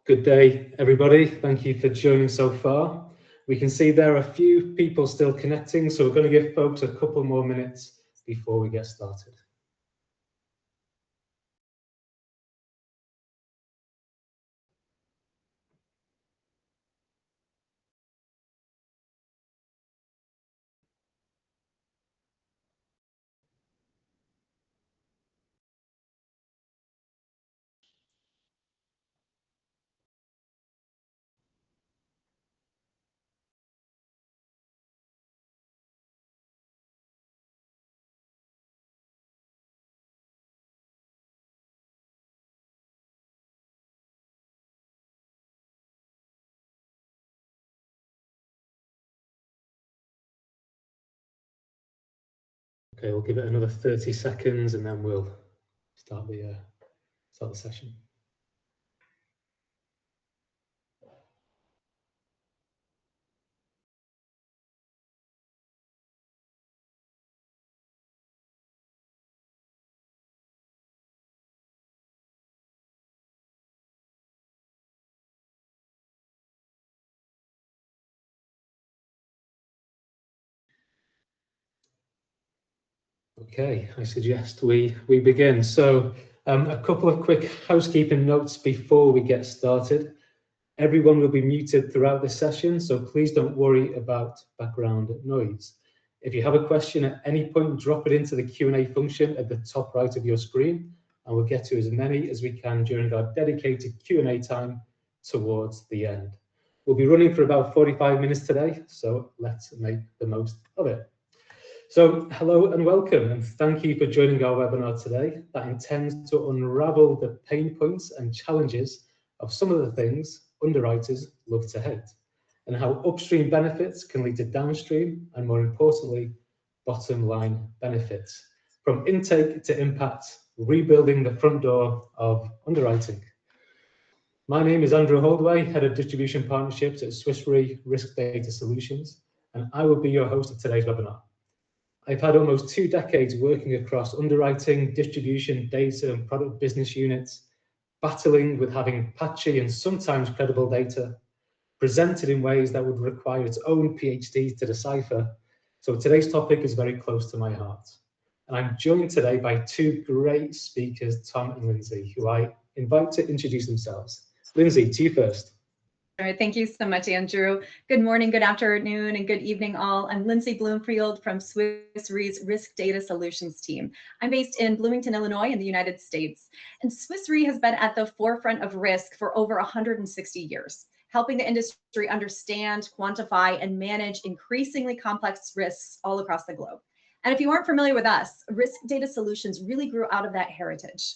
Good day, everybody. Thank you for joining so far. We can see there are a few people still connecting, so we're going to give folks a couple more minutes before we get started. Okay, we'll give it another 30 seconds and then we'll start the session. Okay, I suggest we begin. So a couple of quick housekeeping notes before we get started. Everyone will be muted throughout the session, so please don't worry about background noise. If you have a question at any point, drop it into the Q&A function at the top right of your screen, and we'll get to as many as we can during our dedicated Q&A time towards the end. We'll be running for about 45 minutes today, so let's make the most of it. So hello and welcome, and thank you for joining our webinar today that intends to unravel the pain points and challenges of some of the things underwriters love to hate, and how upstream benefits can lead to downstream and, more importantly, bottom line benefits. From intake to impact, rebuilding the front door of underwriting. My name is Andrew Holdway, Head of Distribution Partnerships at Swiss Re Risk Data Solutions, and I will be your host of today's webinar. I've had almost 2 decades working across underwriting, distribution, data and product business units, battling with having patchy and sometimes credible data, presented in ways that would require its own PhD to decipher. So today's topic is very close to my heart. And I'm joined today by 2 great speakers, Tom and Lindsay, who I invite to introduce themselves. Lindsay, to you first. All right, thank you so much, Andrew. Good morning, good afternoon, and good evening all. I'm Lindsay Bloomfield from Swiss Re's Risk Data Solutions team. I'm based in Bloomington, Illinois in the United States. And Swiss Re has been at the forefront of risk for over 160 years, helping the industry understand, quantify, and manage increasingly complex risks all across the globe. And if you aren't familiar with us, Risk Data Solutions really grew out of that heritage.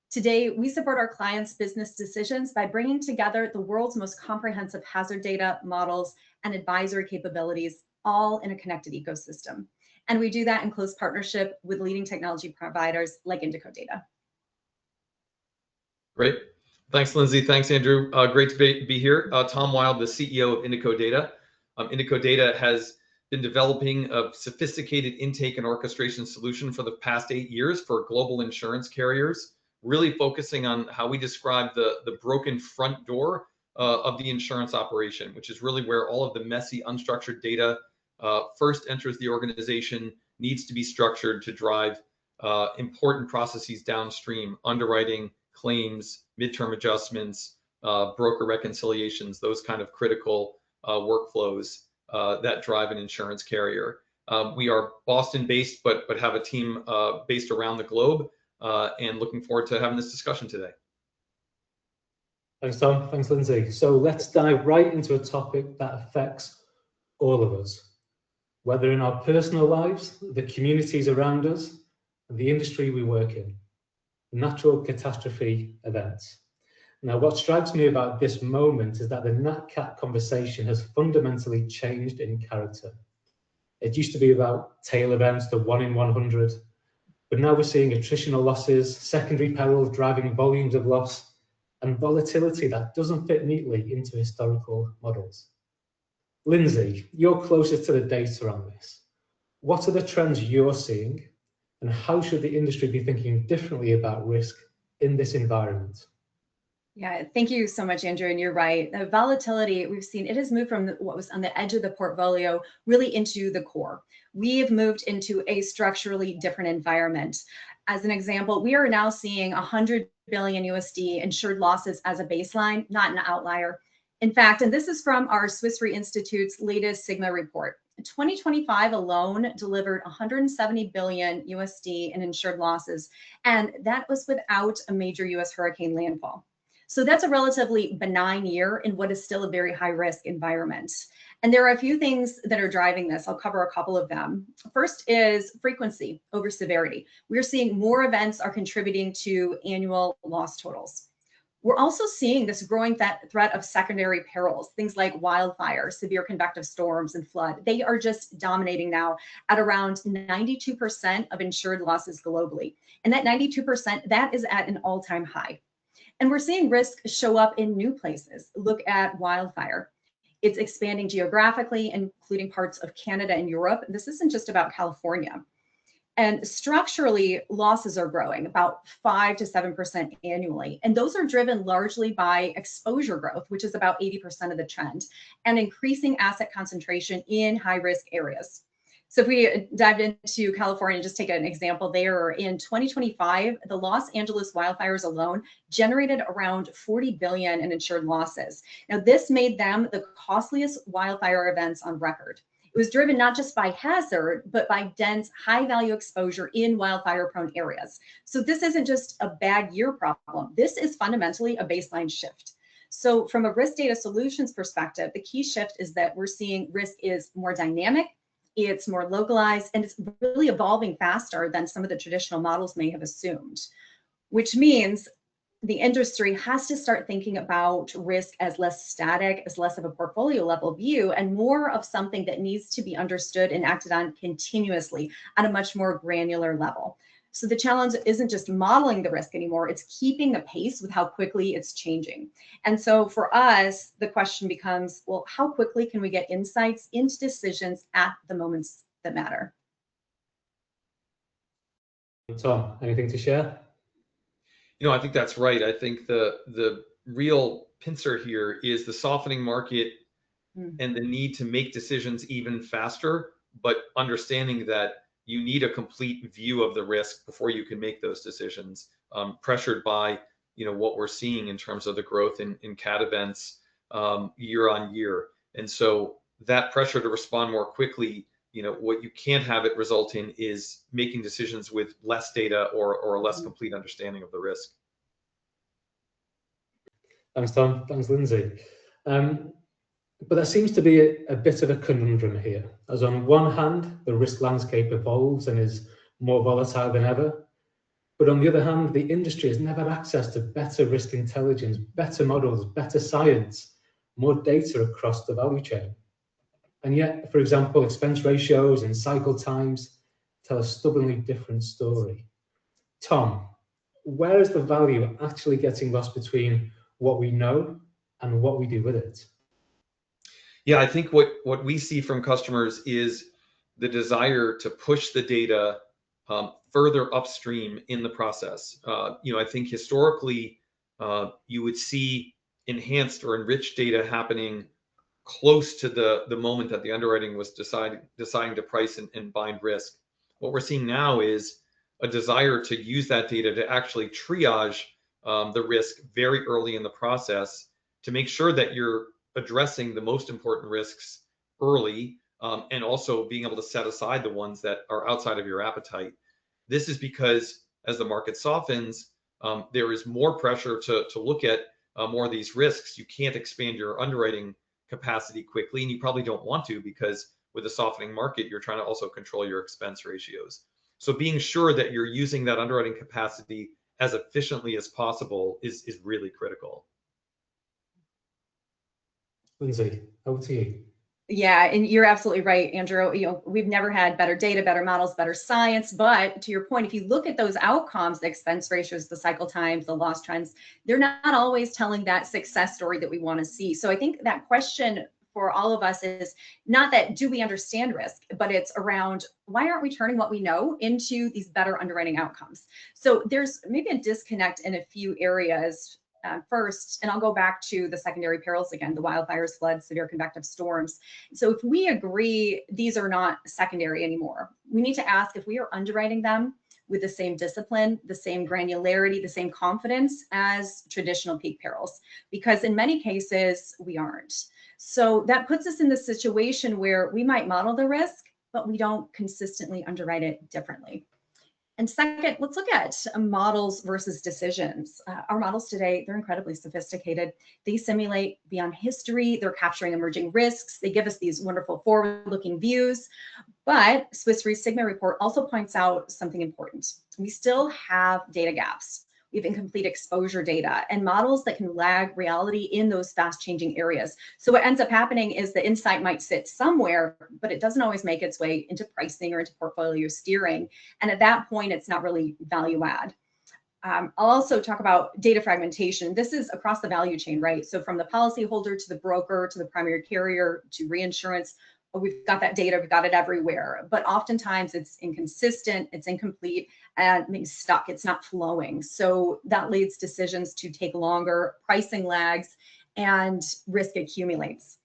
Today, we support our clients' business decisions by bringing together the world's most comprehensive hazard data, models, and advisory capabilities, all in a connected ecosystem. And we do that in close partnership with leading technology providers like Indico Data. Great. Thanks, Lindsay. Thanks, Andrew. Great to be here. Tom Wild, the CEO of Indico Data. Indico Data has been developing a sophisticated intake and orchestration solution for the past 8 years for global insurance carriers, really focusing on how we describe the broken front door of the insurance operation, which is really where all of the messy, unstructured data first enters the organization, needs to be structured to drive important processes downstream, underwriting, claims, midterm adjustments, broker reconciliations, those kind of critical workflows that drive an insurance carrier. We are Boston-based, but have a team based around the globe. And looking forward to having this discussion today. Thanks, Tom. Thanks, Lindsay. So let's dive right into a topic that affects all of us, whether in our personal lives, the communities around us, and the industry we work in, natural catastrophe events. Now, what strikes me about this moment is that the NatCat conversation has fundamentally changed in character. It used to be about tail events, the 1 in 100, but now we're seeing attritional losses, secondary perils driving volumes of loss, and volatility that doesn't fit neatly into historical models. Lindsay, you're closest to the data on this. What are the trends you're seeing, and how should the industry be thinking differently about risk in this environment? Yeah, thank you so much, Andrew. And you're right. The volatility we've seen, it has moved from what was on the edge of the portfolio really into the core. We have moved into a structurally different environment. As an example, we are now seeing 100 billion USD insured losses as a baseline, not an outlier. In fact, and this is from our Swiss Re Institute's latest Sigma report. 2025 alone delivered 170 billion USD in insured losses, and that was without a major US hurricane landfall. So that's a relatively benign year in what is still a very high risk environment. And there are a few things that are driving this. I'll cover a couple of them. First is frequency over severity. We're seeing more events are contributing to annual loss totals. We're also seeing this growing threat of secondary perils, things like wildfire, severe convective storms, and flood. They are just dominating now at around 92% of insured losses globally. And that 92%, that is at an all-time high. And we're seeing risk show up in new places. Look at wildfire. It's expanding geographically, including parts of Canada and Europe. This isn't just about California. And structurally, losses are growing about 5 to 7% annually. And those are driven largely by exposure growth, which is about 80% of the trend, and increasing asset concentration in high risk areas. So if we dived into California, just take an example there, in 2025, the Los Angeles wildfires alone generated around 40 billion in insured losses. Now, this made them the costliest wildfire events on record. It was driven not just by hazard, but by dense, high-value exposure in wildfire-prone areas. So this isn't just a bad year problem. This is fundamentally a baseline shift. So from a risk data solutions perspective, the key shift is that we're seeing risk is more dynamic, it's more localized, and it's really evolving faster than some of the traditional models may have assumed, which means the industry has to start thinking about risk as less static, as less of a portfolio level view, and more of something that needs to be understood and acted on continuously at a much more granular level. So the challenge isn't just modeling the risk anymore, it's keeping the pace with how quickly it's changing. And so for us, the question becomes, well, how quickly can we get insights into decisions at the moments that matter? Tom, anything to share? I think that's right. I think the real pincer here is the softening market and the need to make decisions even faster, but understanding that you need a complete view of the risk before you can make those decisions, pressured by what we're seeing in terms of the growth in cat events year on year. And so that pressure to respond more quickly, what you can't have it result in is making decisions with less data or a less complete understanding of the risk. Thanks, Tom. Thanks, Lindsay. But there seems to be a bit of a conundrum here, as on one hand, the risk landscape evolves and is more volatile than ever. But on the other hand, the industry has never had access to better risk intelligence, better models, better science, more data across the value chain. And yet, for example, expense ratios and cycle times tell a stubbornly different story. Tom, where is the value actually getting lost between what we know and what we do with it? Yeah, I think what we see from customers is the desire to push the data further upstream in the process. I think historically you would see enhanced or enriched data happening close to the moment that the underwriting was deciding to price and bind risk. What we're seeing now is a desire to use that data to actually triage the risk very early in the process to make sure that you're addressing the most important risks early, and also being able to set aside the ones that are outside of your appetite. This is because as the market softens, there is more pressure to look at more of these risks. You can't expand your underwriting capacity quickly, and you probably don't want to, because with a softening market, you're trying to also control your expense ratios. So being sure that you're using that underwriting capacity as efficiently as possible is really critical. Lindsay, over to you. Yeah, and you're absolutely right, Andrew. We've never had better data, better models, better science. But to your point, if you look at those outcomes, the expense ratios, the cycle times, the loss trends, they're not always telling that success story that we want to see. So I think that question for all of us is not that do we understand risk, but it's around why aren't we turning what we know into these better underwriting outcomes? So there's maybe a disconnect in a few areas first, and I'll go back to the secondary perils again, the wildfires, floods, severe convective storms. So if we agree these are not secondary anymore, we need to ask if we are underwriting them with the same discipline, the same granularity, the same confidence as traditional peak perils, because in many cases we aren't. So that puts us in the situation where we might model the risk, but we don't consistently underwrite it differently. And second, let's look at models versus decisions. Our models today, they're incredibly sophisticated. They simulate beyond history. They're capturing emerging risks. They give us these wonderful forward-looking views. But Swiss Re's Sigma report also points out something important. We still have data gaps. We have incomplete exposure data and models that can lag reality in those fast-changing areas. So what ends up happening is the insight might sit somewhere, but it doesn't always make its way into pricing or into portfolio steering. And at that point, it's not really value add. I'll also talk about data fragmentation. This is across the value chain, right? So from the policyholder to the broker to the primary carrier to reinsurance, we've got that data, we've got it everywhere, but oftentimes it's inconsistent, it's incomplete, and maybe stuck, it's not flowing. So that leads decisions to take longer, pricing lags, and risk accumulates.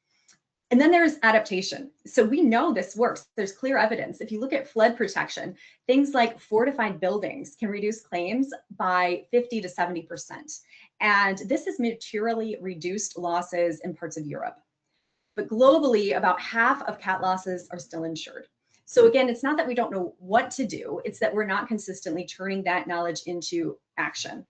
And then there's adaptation. So we know this works. There's clear evidence. If you look at flood protection, things like fortified buildings can reduce claims by 50 to 70%. And this has materially reduced losses in parts of Europe. But globally, about half of cat losses are still insured. So again, it's not that we don't know what to do, it's that we're not consistently turning that knowledge into action.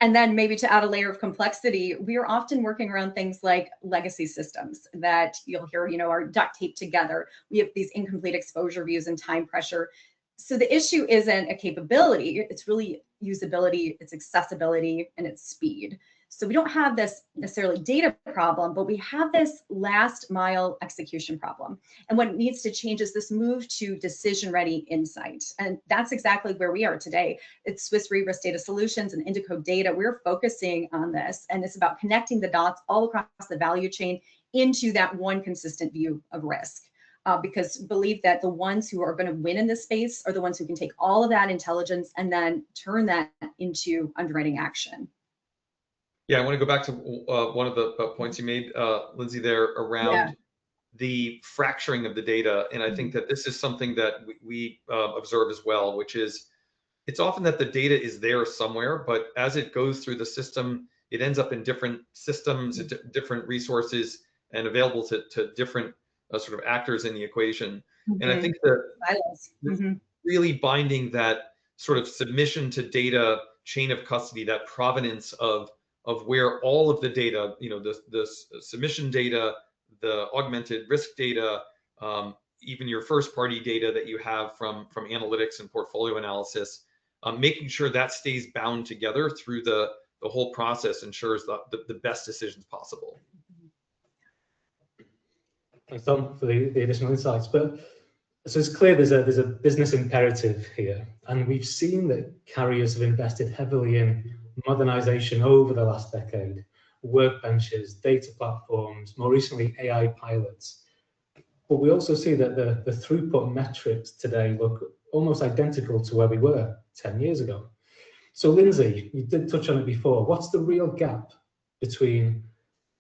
And then maybe to add a layer of complexity, we are often working around things like legacy systems that you'll hear, are duct taped together. We have these incomplete exposure views and time pressure. So the issue isn't a capability, it's really usability, it's accessibility, and it's speed. So we don't have this necessarily data problem, but we have this last mile execution problem. And what needs to change is this move to decision-ready insight. And that's exactly where we are today. It's Swiss Re Risk Data Solutions and Indico Data. We're focusing on this, and it's about connecting the dots all across the value chain into that one consistent view of risk. Because believe that the ones who are going to win in this space are the ones who can take all of that intelligence and then turn that into underwriting action. Yeah, I want to go back to one of the points you made, Lindsay, there around the fracturing of the data. And I think that this is something that we observe as well, which is it's often that the data is there somewhere, but as it goes through the system, it ends up in different systems, different resources, and available to different sort of actors in the equation. And I think that really binding that sort of submission to data chain of custody, that provenance of where all of the data, the submission data, the augmented risk data, even your first party data that you have from analytics and portfolio analysis, making sure that stays bound together through the whole process ensures the best decisions possible. Thanks, Tom, for the additional insights. But so it's clear there's a business imperative here, and we've seen that carriers have invested heavily in modernization over the last decade, workbenches, data platforms, more recently AI pilots. But we also see that the throughput metrics today look almost identical to where we were 10 years ago. So Lindsay, you did touch on it before. What's the real gap between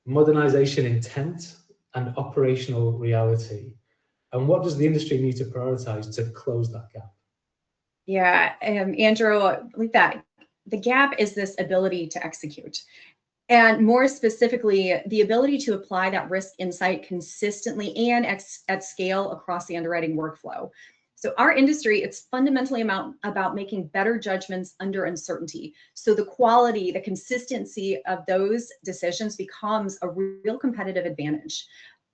modernization intent and operational reality? And what does the industry need to prioritize to close that gap? Yeah, Andrew, I believe that the gap is this ability to execute. And more specifically, the ability to apply that risk insight consistently and at scale across the underwriting workflow. So our industry, it's fundamentally about making better judgments under uncertainty. So the quality, the consistency of those decisions becomes a real competitive advantage.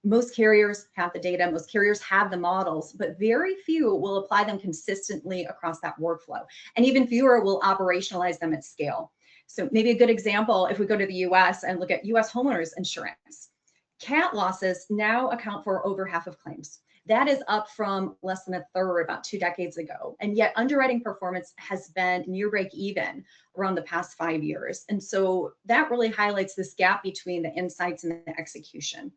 Most carriers have the data, most carriers have the models, but very few will apply them consistently across that workflow. And even fewer will operationalize them at scale. So maybe a good example, if we go to the US and look at US homeowners insurance, cat losses now account for over half of claims. That is up from less than a third about 2 decades ago. And yet underwriting performance has been near break even around the past 5 years. And so that really highlights this gap between the insights and the execution.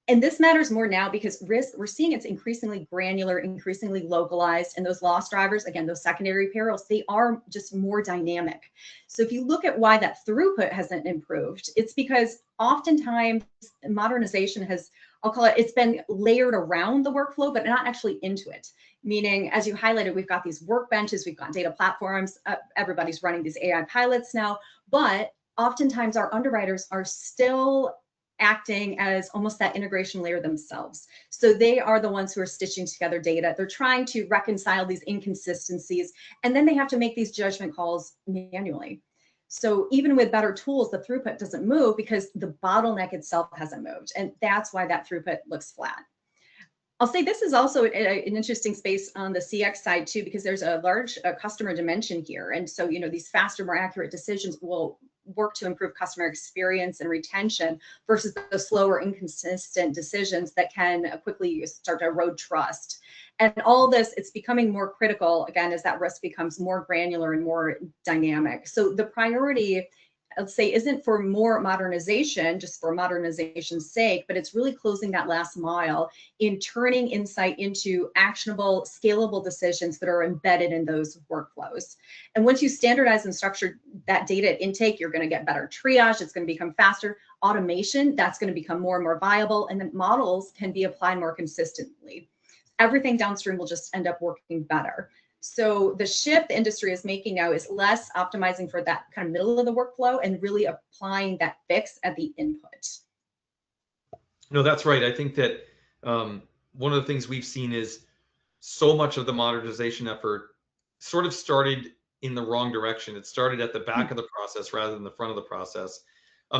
And this matters more now because risk, we're seeing it's increasingly granular, increasingly localized, and those loss drivers, again, those secondary perils, they are just more dynamic. So if you look at why that throughput hasn't improved, it's because oftentimes modernization has, I'll call it, it's been layered around the workflow, but not actually into it. Meaning, as you highlighted, we've got these workbenches, we've got data platforms, everybody's running these AI pilots now, but oftentimes our underwriters are still acting as almost that integration layer themselves. So they are the ones who are stitching together data. They're trying to reconcile these inconsistencies, and then they have to make these judgment calls manually. So even with better tools, the throughput doesn't move because the bottleneck itself hasn't moved. And that's why that throughput looks flat. I'll say this is also an interesting space on the CX side too, because there's a large customer dimension here. And so, these faster, more accurate decisions will work to improve customer experience and retention versus the slower, inconsistent decisions that can quickly start to erode trust. And all this, it's becoming more critical, again, as that risk becomes more granular and more dynamic. So the priority, let's say, isn't for more modernization, just for modernization's sake, but it's really closing that last mile in turning insight into actionable, scalable decisions that are embedded in those workflows. And once you standardize and structure that data intake, you're going to get better triage. It's going to become faster. Automation, that's going to become more and more viable. And then models can be applied more consistently. Everything downstream will just end up working better. So the shift the industry is making now is less optimizing for that kind of middle of the workflow and really applying that fix at the input. No, that's right. I think that one of the things we've seen is so much of the modernization effort sort of started in the wrong direction. It started at the back of the process rather than the front of the process.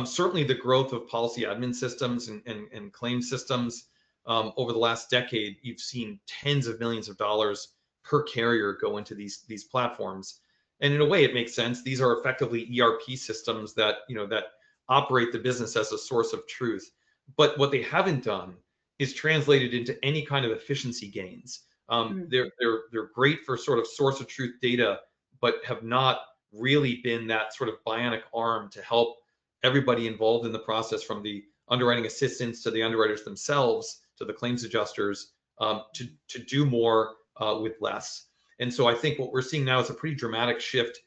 Certainly the growth of policy admin systems and claim systems over the last decade, you've seen tens of millions of dollars per carrier go into these platforms. And in a way, it makes sense. These are effectively ERP systems that, that operate the business as a source of truth. But what they haven't done is translated into any kind of efficiency gains. They're great for sort of source of truth data, but have not really been that sort of bionic arm to help everybody involved in the process, from the underwriting assistants to the underwriters themselves to the claims adjusters, to do more with less. And so I think what we're seeing now is a pretty dramatic shift.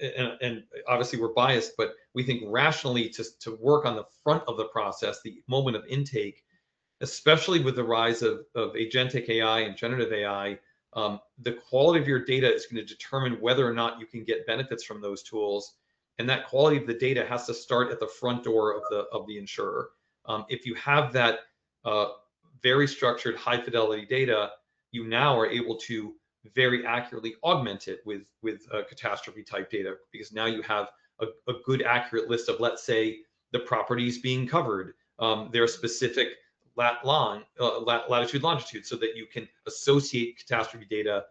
And obviously we're biased, but we think rationally to work on the front of the process, the moment of intake, especially with the rise of agentic AI and generative AI, the quality of your data is going to determine whether or not you can get benefits from those tools. And that quality of the data has to start at the front door of the insurer. If you have that very structured, high fidelity data, you now are able to very accurately augment it with catastrophe type data, because now you have a good accurate list of, let's say, the properties being covered, their specific latitude, longitude, so that you can associate catastrophe data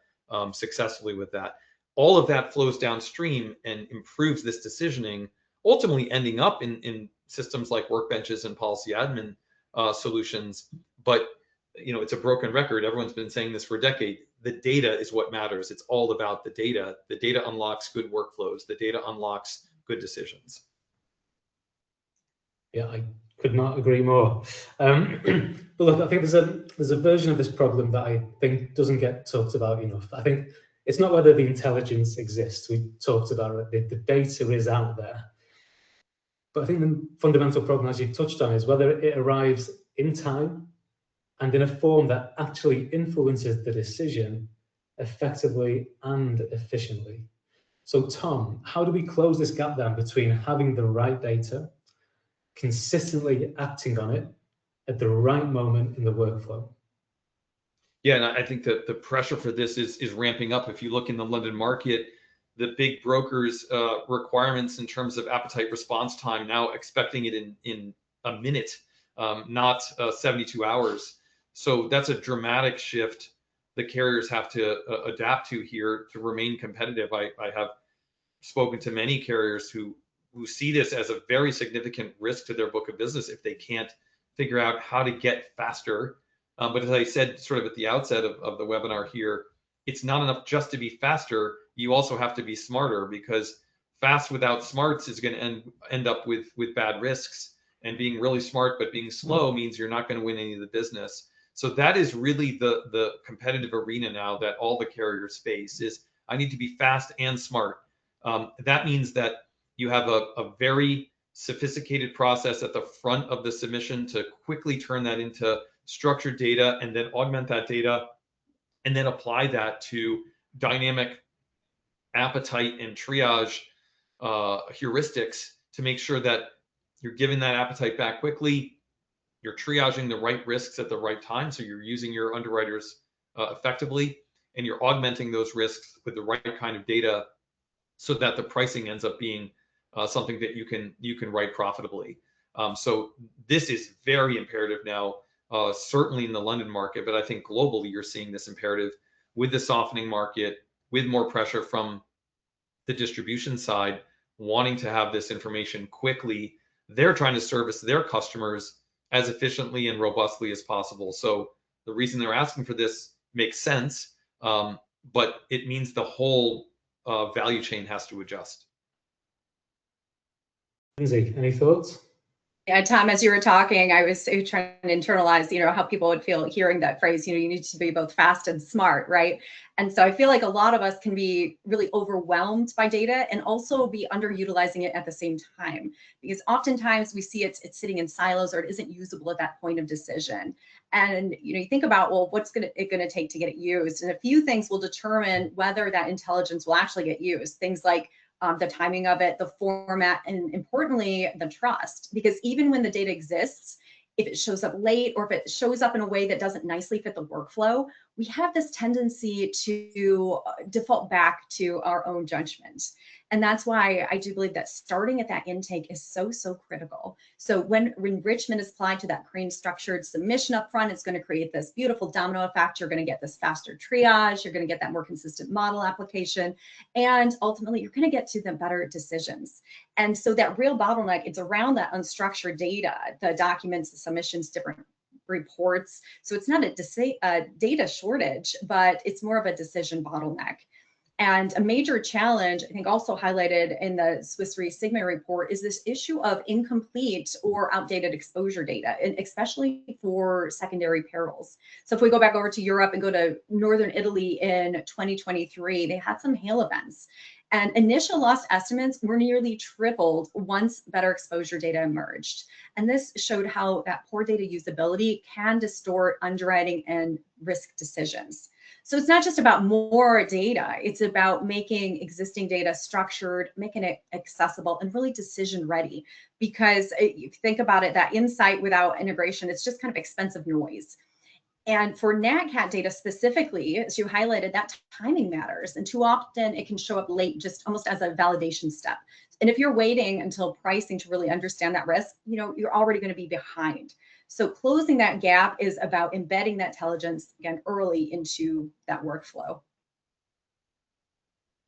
successfully with that. All of that flows downstream and improves this decisioning, ultimately ending up in systems like workbenches and policy admin solutions. But it's a broken record. Everyone's been saying this for a decade. The data is what matters. It's all about the data. The data unlocks good workflows. The data unlocks good decisions. Yeah, I could not agree more. But look, I think there's a version of this problem that I think doesn't get talked about enough. I think it's not whether the intelligence exists. We talked about it. The data is out there. But I think the fundamental problem, as you touched on, is whether it arrives in time and in a form that actually influences the decision effectively and efficiently. So Tom, how do we close this gap then between having the right data, consistently acting on it at the right moment in the workflow? Yeah, and I think that the pressure for this is ramping up. If you look in the London market, the big brokers' requirements in terms of appetite response time, now expecting it in a minute, not 72 hours. So that's a dramatic shift the carriers have to adapt to here to remain competitive. I have spoken to many carriers who see this as a very significant risk to their book of business if they can't figure out how to get faster. But as I said sort of at the outset of the webinar here, it's not enough just to be faster. You also have to be smarter, because fast without smarts is going to end up with bad risks. and being really smart but being slow means you're not going to win any of the business. So that is really the competitive arena now that all the carriers face is I need to be fast and smart. That means that you have a very sophisticated process at the front of the submission to quickly turn that into structured data and then augment that data and then apply that to dynamic appetite and triage heuristics to make sure that you're giving that appetite back quickly, you're triaging the right risks at the right time, so you're using your underwriters effectively, and you're augmenting those risks with the right kind of data so that the pricing ends up being something that you can write profitably. So this is very imperative now, certainly in the London market, but I think globally you're seeing this imperative with the softening market, with more pressure from the distribution side, wanting to have this information quickly. They're trying to service their customers as efficiently and robustly as possible. So the reason they're asking for this makes sense, but it means the whole value chain has to adjust. Lindsay, any thoughts? Yeah, Tom, as you were talking, I was trying to internalize, how people would feel hearing that phrase, you need to be both fast and smart, right? And so I feel like a lot of us can be really overwhelmed by data and also be underutilizing it at the same time, because oftentimes we see it's sitting in silos or it isn't usable at that point of decision. And you think about, well, what's it going to take to get it used? And a few things will determine whether that intelligence will actually get used. Things like the timing of it, the format, and importantly, the trust. Because even when the data exists, if it shows up late or if it shows up in a way that doesn't nicely fit the workflow, we have this tendency to default back to our own judgment. And that's why I do believe that starting at that intake is so, so critical. So when enrichment is applied to that structured submission up front, it's going to create this beautiful domino effect. You're going to get this faster triage. You're going to get that more consistent model application. And ultimately, you're going to get to the better decisions. And so that real bottleneck, it's around that unstructured data, the documents, the submissions, different reports. So it's not a data shortage, but it's more of a decision bottleneck. And a major challenge, I think also highlighted in the Swiss Re Sigma report, is this issue of incomplete or outdated exposure data, and especially for secondary perils. So if we go back over to Europe and go to Northern Italy in 2023, they had some hail events. And initial loss estimates were nearly tripled once better exposure data emerged. And this showed how that poor data usability can distort underwriting and risk decisions. So it's not just about more data, it's about making existing data structured, making it accessible and really decision ready. Because if you think about it, that insight without integration, it's just kind of expensive noise. And for NatCat data specifically, as you highlighted, that timing matters. And too often it can show up late, just almost as a validation step. And if you're waiting until pricing to really understand that risk, you're already going to be behind. So closing that gap is about embedding that intelligence, again, early into that workflow.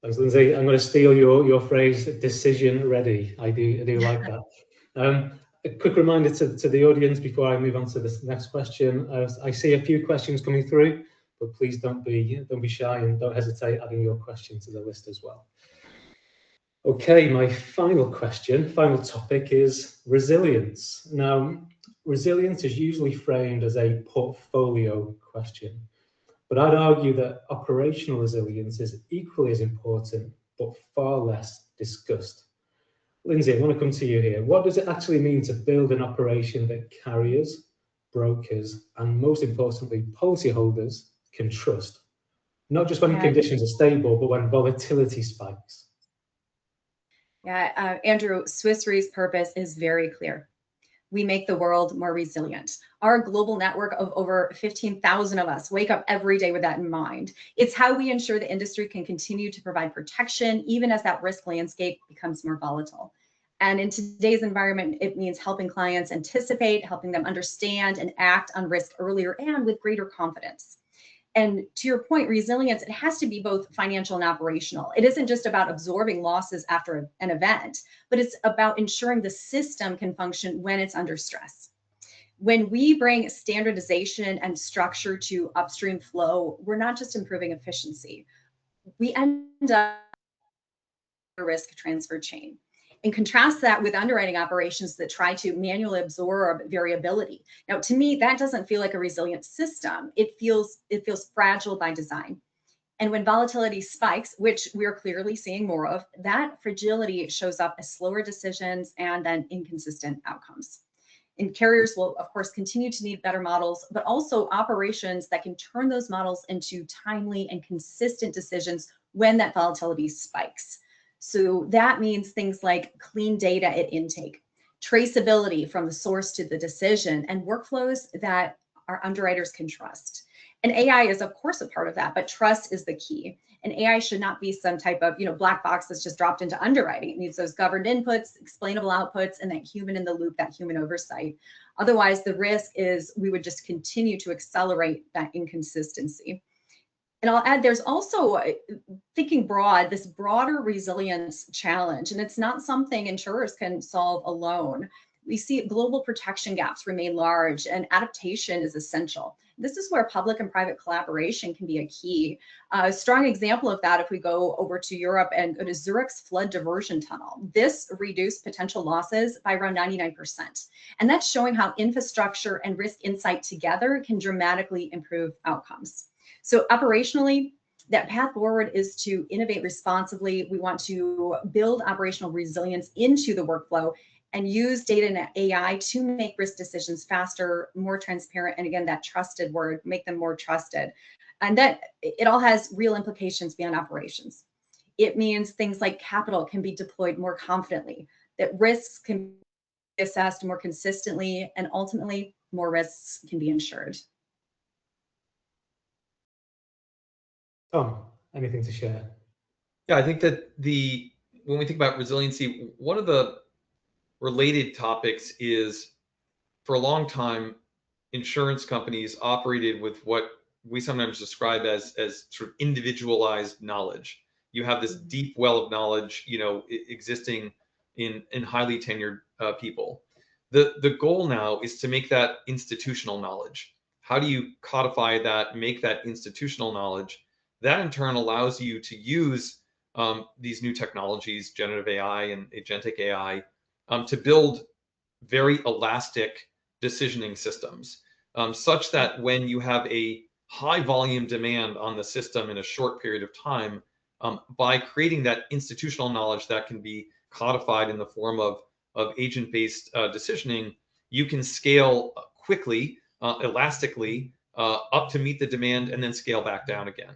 Thanks, Lindsay. I'm going to steal your phrase, decision ready. I do like that. A quick reminder to the audience before I move on to this next question. I see a few questions coming through, but please don't be shy and don't hesitate adding your question to the list as well. Okay, my final topic is resilience. Now, resilience is usually framed as a portfolio question, but I'd argue that operational resilience is equally as important, but far less discussed. Lindsay, I want to come to you here. What does it actually mean to build an operation that carriers, brokers, and most importantly, policyholders can trust? Not just when conditions are stable, but when volatility spikes. Yeah, Andrew, Swiss Re's purpose is very clear. We make the world more resilient. Our global network of over 15,000 of us wake up every day with that in mind. It's how we ensure the industry can continue to provide protection, even as that risk landscape becomes more volatile. And in today's environment, it means helping clients anticipate, helping them understand and act on risk earlier and with greater confidence. And to your point, resilience, it has to be both financial and operational. It isn't just about absorbing losses after an event, but it's about ensuring the system can function when it's under stress. When we bring standardization and structure to upstream flow, we're not just improving efficiency. We end up a risk transfer chain. and contrast that with underwriting operations that try to manually absorb variability. Now, to me, that doesn't feel like a resilient system. It feels fragile by design. And when volatility spikes, which we're clearly seeing more of, that fragility shows up as slower decisions and then inconsistent outcomes. And carriers will, of course, continue to need better models, but also operations that can turn those models into timely and consistent decisions when that volatility spikes. So that means things like clean data at intake, traceability from the source to the decision, and workflows that our underwriters can trust. And AI is, of course, a part of that, but trust is the key. And AI should not be some type of, black box that's just dropped into underwriting. It needs those governed inputs, explainable outputs, and that human in the loop, that human oversight. Otherwise, the risk is we would just continue to accelerate that inconsistency. And I'll add, there's also, thinking broad, this broader resilience challenge, and it's not something insurers can solve alone. We see global protection gaps remain large, and adaptation is essential. This is where public and private collaboration can be a key. A strong example of that, if we go over to Europe and go to Zurich's flood diversion tunnel, this reduced potential losses by around 99%. And that's showing how infrastructure and risk insight together can dramatically improve outcomes. So operationally, that path forward is to innovate responsibly. We want to build operational resilience into the workflow and use data and AI to make risk decisions faster, more transparent, and again, that trusted word, make them more trusted. And that it all has real implications beyond operations. It means things like capital can be deployed more confidently, that risks can be assessed more consistently, and ultimately, more risks can be insured. Tom, anything to share? Yeah, I think that when we think about resiliency, one of the related topics is, for a long time, insurance companies operated with what we sometimes describe as sort of individualized knowledge. You have this deep well of knowledge, existing in highly tenured people. The goal now is to make that institutional knowledge. How do you codify that, make that institutional knowledge? That in turn allows you to use these new technologies, generative AI and agentic AI, to build very elastic decisioning systems, such that when you have a high volume demand on the system in a short period of time, by creating that institutional knowledge that can be codified in the form of agent-based decisioning, you can scale quickly, elastically, up to meet the demand and then scale back down again.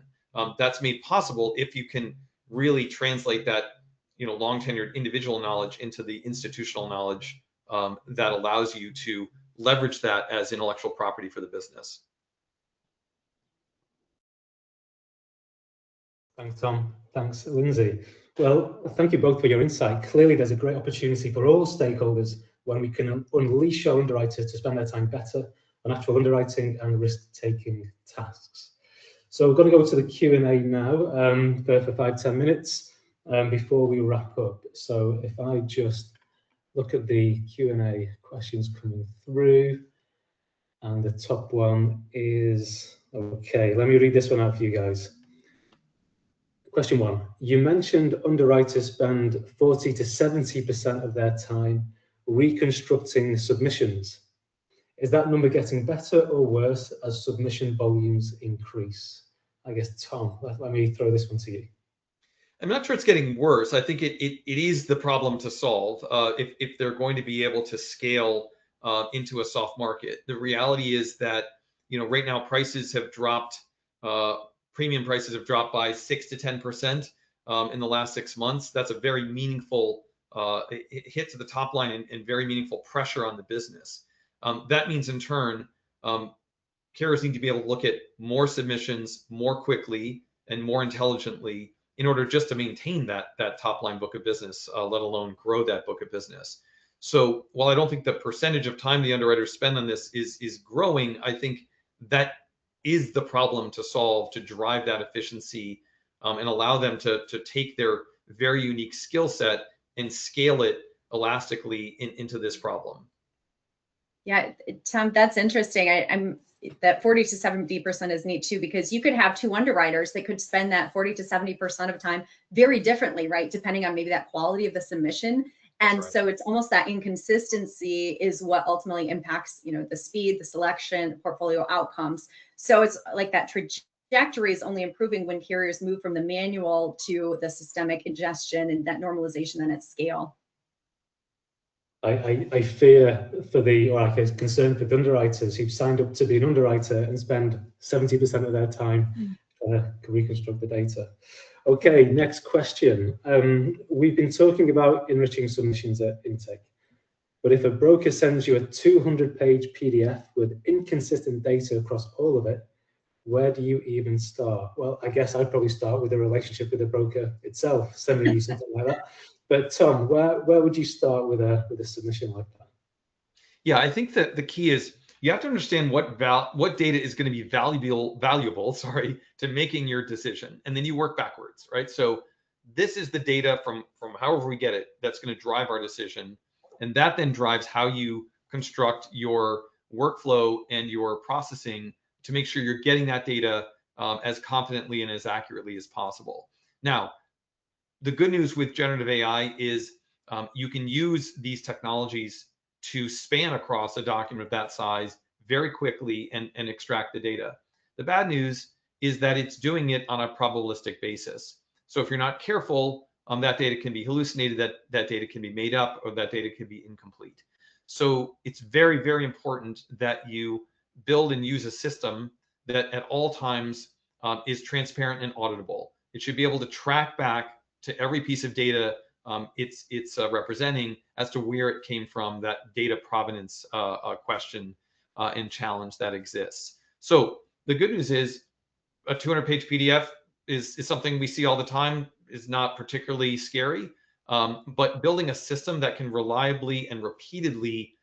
That's made possible if you can really translate that long tenured individual knowledge into the institutional knowledge that allows you to leverage that as intellectual property for the business. Thanks, Tom. Thanks, Lindsay. Well, thank you both for your insight. Clearly, there's a great opportunity for all stakeholders when we can unleash our underwriters to spend their time better on actual underwriting and risk-taking tasks. So we're going to go to the Q&A now for 5-10 minutes before we wrap up. So if I just look at the Q&A questions coming through, and the top one is, okay, let me read this one out for you guys. Question 1, you mentioned underwriters spend 40 to 70% of their time reconstructing submissions. Is that number getting better or worse as submission volumes increase? I guess, Tom, let me throw this one to you. I'm not sure it's getting worse. I think it is the problem to solve if they're going to be able to scale into a soft market. The reality is that right now prices have dropped, premium prices have dropped by 6 to 10% in the last 6 months. That's a very meaningful hit to the top line and very meaningful pressure on the business. That means in turn, carriers need to be able to look at more submissions more quickly and more intelligently in order just to maintain that top line book of business, let alone grow that book of business. So while I don't think the percentage of time the underwriters spend on this is growing, I think that is the problem to solve, to drive that efficiency and allow them to take their very unique skill set and scale it elastically into this problem. Yeah, Tom, that's interesting. I'm that 40 to 70% is neat too, because you could have 2 underwriters that could spend that 40 to 70% of time very differently, right? Depending on maybe that quality of the submission And right. so it's almost that inconsistency is what ultimately impacts, the speed, the selection, the portfolio outcomes. So it's like that trajectory is only improving when carriers move from the manual to the systemic ingestion and that normalization then at scale. I fear for or I guess concerned for the underwriters who've signed up to be an underwriter and spend 70% of their time to reconstruct the data. Okay, next question. We've been talking about enriching submissions at intake, but if a broker sends you a 200-page PDF with inconsistent data across all of it, where do you even start? Well, I guess I'd probably start with a relationship with the broker itself, sending you something like that. But Tom, where would you start with a submission like that? Yeah, I think that the key is you have to understand what data is going to be valuable, to making your decision, and then you work backwards, right? So this is the data from however we get it that's going to drive our decision, and that then drives how you construct your workflow and your processing to make sure you're getting that data as confidently and as accurately as possible. Now, the good news with generative AI is you can use these technologies to span across a document of that size very quickly and extract the data. The bad news is that it's doing it on a probabilistic basis. So if you're not careful, that data can be hallucinated, that data can be made up, or that data can be incomplete. So it's very, very important that you build and use a system that at all times is transparent and auditable. It should be able to track back to every piece of data it's representing as to where it came from, that data provenance question and challenge that exists. So the good news is a 200-page PDF is something we see all the time, is not particularly scary, but building a system that can reliably and repeatedly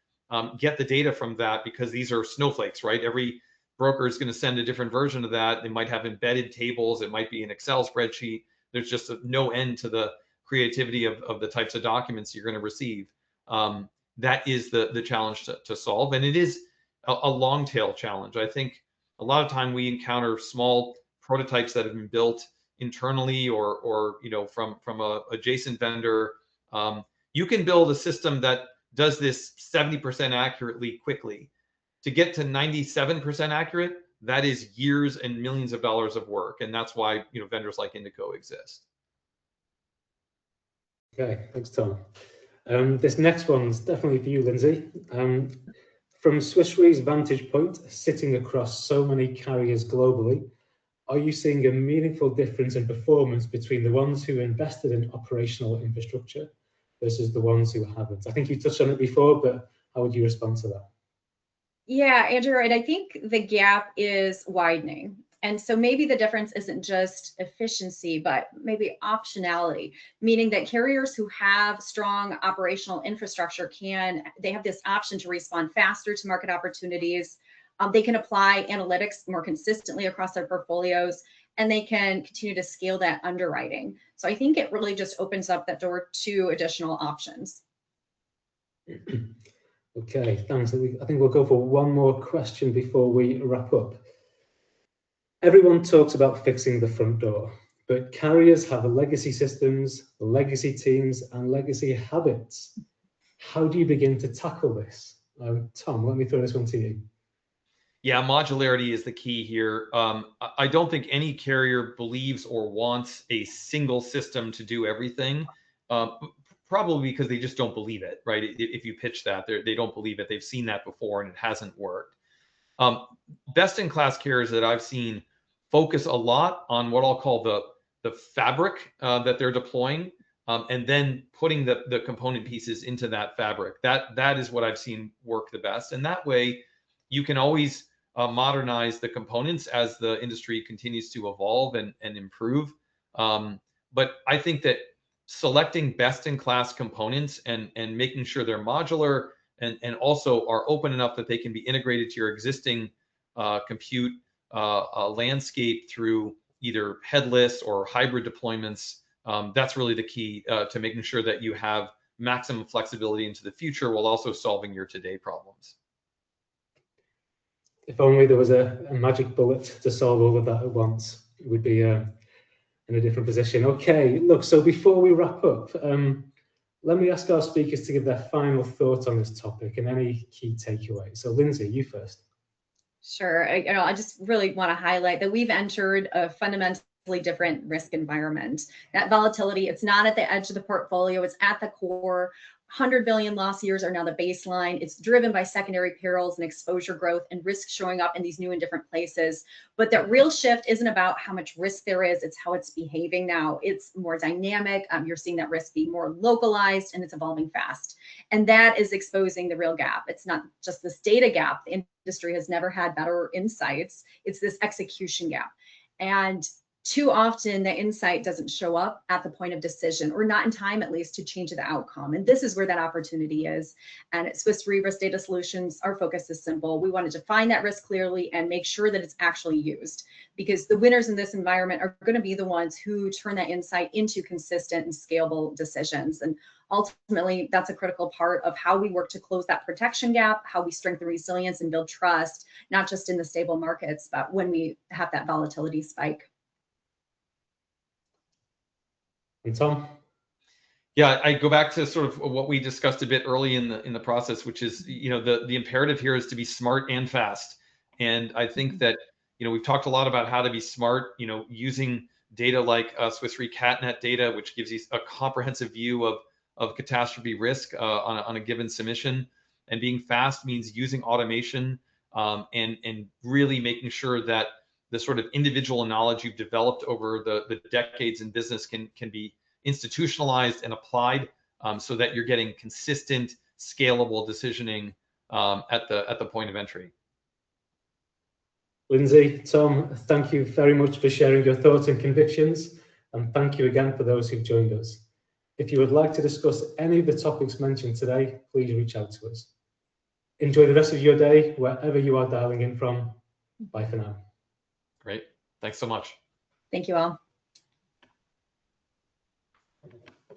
get the data from that, because these are snowflakes, right? Every broker is going to send a different version of that. They might have embedded tables. It might be an Excel spreadsheet. There's just no end to the creativity of the types of documents you're going to receive. That is the challenge to solve. And it is a long tail challenge. I think a lot of time we encounter small prototypes that have been built internally or from a adjacent vendor. You can build a system that does this 70% accurately quickly. To get to 97% accurate, that is years and millions of dollars of work. And that's why vendors like Indico exist. Okay, thanks, Tom. This next one's definitely for you, Lindsay. From Swiss Re's vantage point, sitting across so many carriers globally, are you seeing a meaningful difference in performance between the ones who invested in operational infrastructure versus the ones who haven't? I think you touched on it before, but how would you respond to that? Yeah, Andrew, right. I think the gap is widening. And so maybe the difference isn't just efficiency, but maybe optionality, meaning that carriers who have strong operational infrastructure they have this option to respond faster to market opportunities. They can apply analytics more consistently across their portfolios, and they can continue to scale that underwriting. So I think it really just opens up that door to additional options. Okay, thanks. I think we'll go for one more question before we wrap up. Everyone talks about fixing the front door, but carriers have legacy systems, legacy teams, and legacy habits. How do you begin to tackle this? Tom, let me throw this one to you. Yeah, modularity is the key here. I don't think any carrier believes or wants a single system to do everything, probably because they just don't believe it, right? If you pitch that, they don't believe it. They've seen that before and it hasn't worked. Best-in-class carriers that I've seen focus a lot on what I'll call the fabric that they're deploying, and then putting the component pieces into that fabric. That is what I've seen work the best. And that way, you can always modernize the components as the industry continues to evolve and improve. But I think that selecting best-in-class components and making sure they're modular and also are open enough that they can be integrated to your existing compute landscape through either headless or hybrid deployments. That's really the key to making sure that you have maximum flexibility into the future while also solving your today problems. If only there was a magic bullet to solve all of that at once, it would be in a different position. Okay, look, so before we wrap up, Let me ask our speakers to give their final thoughts on this topic and any key takeaways. So Lindsay, you first. Sure. I just really want to highlight that we've entered a fundamentally different risk environment. That volatility, it's not at the edge of the portfolio, it's at the core. 100 billion loss years are now the baseline. It's driven by secondary perils and exposure growth and risk showing up in these new and different places. But that real shift isn't about how much risk there is, it's how it's behaving now. It's more dynamic. You're seeing that risk be more localized and it's evolving fast. And that is exposing the real gap. It's not just this data gap. The industry has never had better insights. It's this execution gap. And too often the insight doesn't show up at the point of decision, or not in time, at least, to change the outcome. And this is where that opportunity is. And at Swiss Re Risk Data Solutions, our focus is simple. We want to define that risk clearly and make sure that it's actually used, because the winners in this environment are going to be the ones who turn that insight into consistent and scalable decisions. And ultimately, that's a critical part of how we work to close that protection gap, how we strengthen resilience and build trust, not just in the stable markets, but when we have that volatility spike. And Tom? Yeah, I go back to sort of what we discussed a bit early in the process, which is, the imperative here is to be smart and fast. And I think that, we've talked a lot about how to be smart, using data like Swiss Re CatNet data, which gives you a comprehensive view of catastrophe risk on a given submission. And being fast means using automation and really making sure that the sort of individual knowledge you've developed over the decades in business can be institutionalized and applied, so that you're getting consistent, scalable decisioning at the point of entry. Lindsay, Tom, thank you very much for sharing your thoughts and convictions, and thank you again for those who've joined us. If you would like to discuss any of the topics mentioned today, please reach out to us. Enjoy the rest of your day, wherever you are dialing in from. Bye for now. Great. Thanks so much. Thank you all.